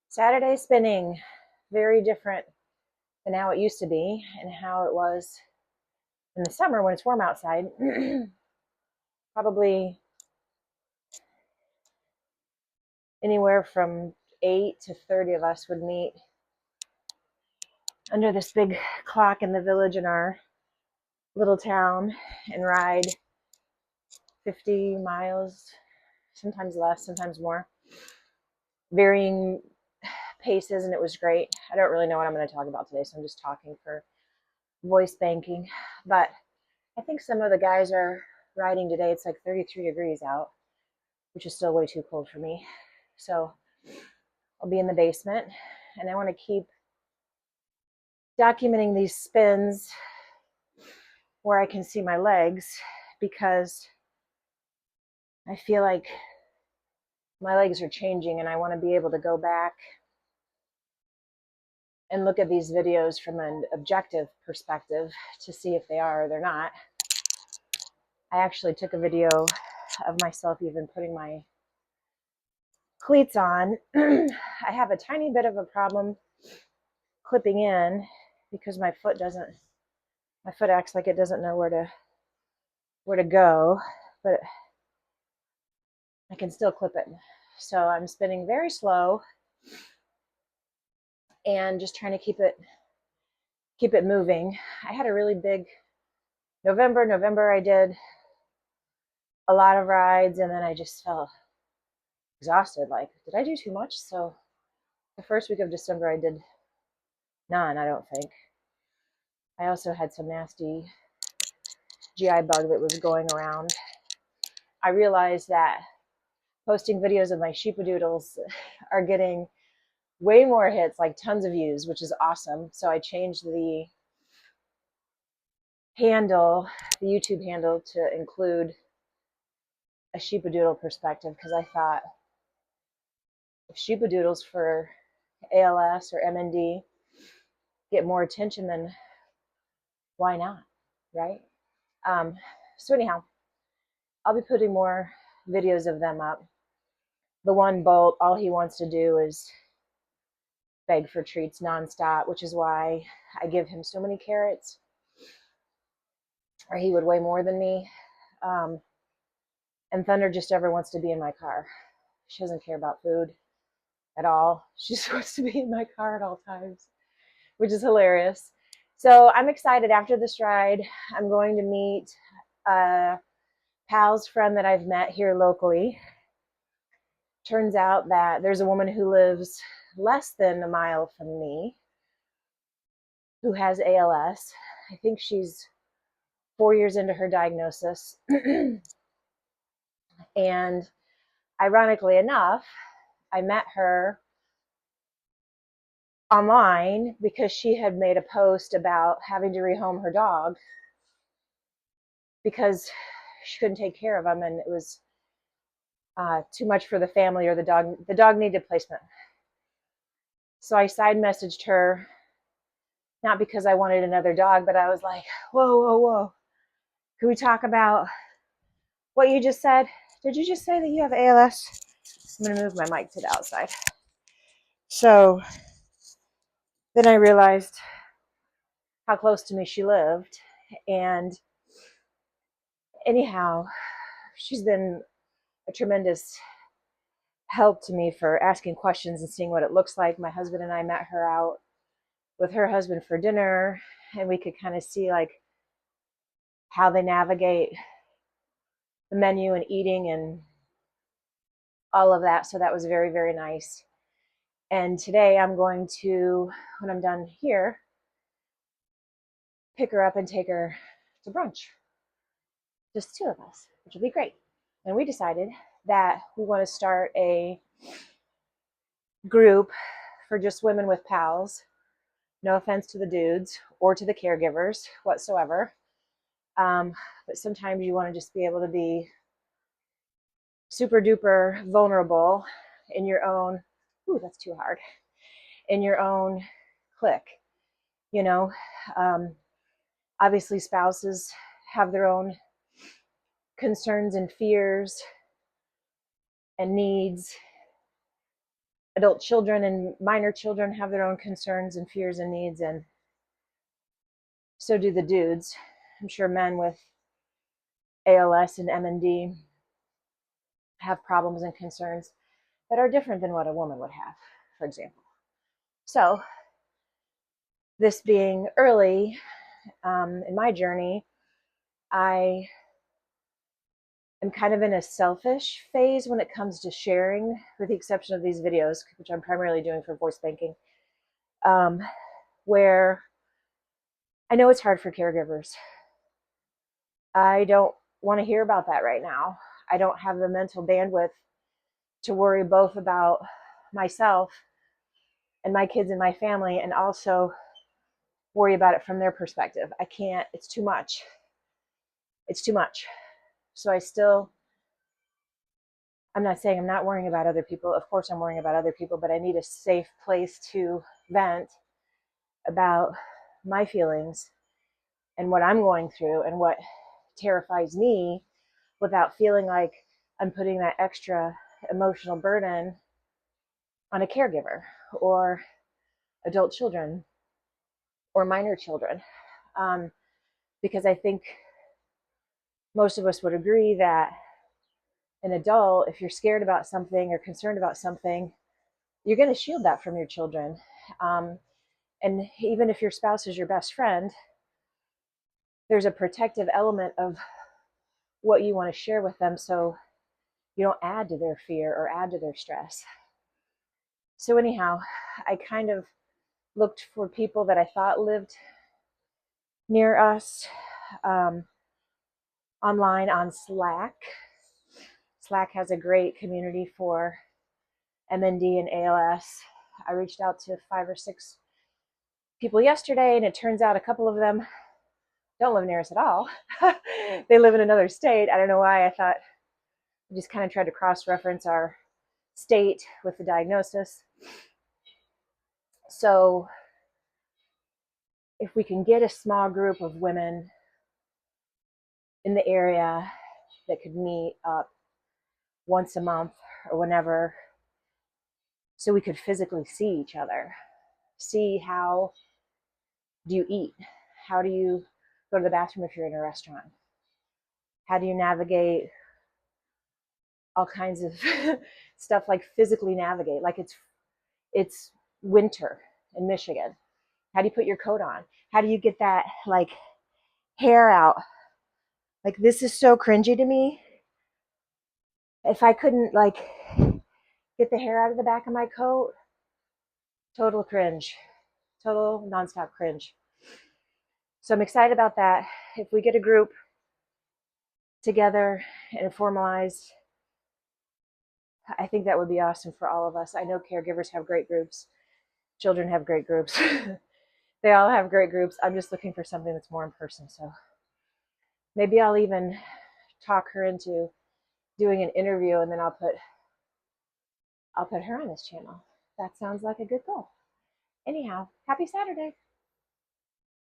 Saturday spinning, very different than how it used to be and how it was in the summer when it's warm outside. Probably anywhere from 8 to 30 of us would meet under this big clock in the village in our little town and ride 50 miles, sometimes less, sometimes more, varying paces, and it was great. I don't really know what I'm going to talk about today, so I'm just talking for voice banking. But I think some of the guys are riding today. It's like 33 degrees out, which is still way too cold for me. So I'll be in the basement, and I want to keep documenting these spins where I can see my legs, because I feel like my legs are changing and I want to be able to go back and look at these videos from an objective perspective to see if they are or they're not. I actually took a video of myself even putting my cleats on. I have a tiny bit of a problem clipping in because my foot acts like it doesn't know where to go, but I can still clip it. So I'm spinning very slow and just trying to keep it moving. I had a really big November I did a lot of rides, and then I just felt exhausted. Like, did I do too much? So the first week of December I did none, I don't think. I also had some nasty GI bug that was going around. I realized that posting videos of my sheepadoodles are getting way more hits, like tons of views, which is awesome. So I changed the YouTube handle, to include a sheepadoodle perspective, because I thought if sheepadoodles for ALS or MND get more attention, then why not, right? So anyhow, I'll be putting more videos of them up. The one Bolt, all he wants to do is beg for treats nonstop, which is why I give him so many carrots, or he would weigh more than me. And Thunder just ever wants to be in my car. She doesn't care about food at all. She just wants to be in my car at all times, which is hilarious. So I'm excited. After this ride, I'm going to meet a pal's friend that I've met here locally. Turns out that there's a woman who lives less than a mile from me who has ALS. I think she's 4 years into her diagnosis. And ironically enough, I met her online because she had made a post about having to rehome her dog because she couldn't take care of him, and it was too much for the family, or the dog needed placement. So I side messaged her, not because I wanted another dog, but I was like, whoa. Can we talk about what you just said? Did you just say that you have ALS? I'm going to move my mic to the outside. So then I realized how close to me she lived. And anyhow, she's been a tremendous help to me for asking questions and seeing what it looks like. My husband and I met her out with her husband for dinner, and we could kind of see like how they navigate the menu and eating and all of that. So that was very, very nice. And today I'm going to, when I'm done here, pick her up and take her to brunch. Just two of us, which will be great. And we decided that we want to start a group for just women with pals. No offense to the dudes or to the caregivers whatsoever. But sometimes you want to just be able to be super duper vulnerable in your own, that's too hard, in your own clique. You know, obviously spouses have their own concerns and fears and needs adult children and minor children have their own concerns and fears and needs, and so do the dudes. I'm sure men with ALS and MND have problems and concerns that are different than what a woman would have, for example. So, this being early in my journey, I am kind of in a selfish phase when it comes to sharing, with the exception of these videos, which I'm primarily doing for voice banking, where I know it's hard for caregivers. I don't want to hear about that right now. I don't have the mental bandwidth to worry both about myself and my kids and my family, and also worry about it from their perspective. I can't, it's too much. It's too much. So I'm not saying I'm not worrying about other people. Of course I'm worrying about other people, but I need a safe place to vent about my feelings and what I'm going through and what terrifies me, without feeling like I'm putting that extra emotional burden on a caregiver or adult children or minor children. Because I think most of us would agree that an adult, if you're scared about something or concerned about something, you're going to shield that from your children. And even if your spouse is your best friend, there's a protective element of what you want to share with them, so you don't add to their fear or add to their stress. So anyhow, I kind of looked for people that I thought lived near us online on Slack. Slack has a great community for MND and ALS. I reached out to 5 or 6 people yesterday, and it turns out a couple of them don't live near us at all. They live in another state. I don't know why. I thought I just kind of tried to cross-reference our state with the diagnosis. So if we can get a small group of women in the area that could meet up once a month or whenever, so we could physically see each other, see how do you eat, how do you go to the bathroom if you're in a restaurant, how do you navigate all kinds of stuff, like physically navigate, like it's winter in Michigan. How do you put your coat on? How do you get that like hair out? Like, this is so cringy to me. If I couldn't like get the hair out of the back of my coat, total cringe, total nonstop cringe. So I'm excited about that. If we get a group together and formalized, I think that would be awesome for all of us. I know caregivers have great groups. Children have great groups. They all have great groups. I'm just looking for something that's more in person. So maybe I'll even talk her into doing an interview, and then I'll put her on this channel. That sounds like a good goal. Anyhow, happy Saturday.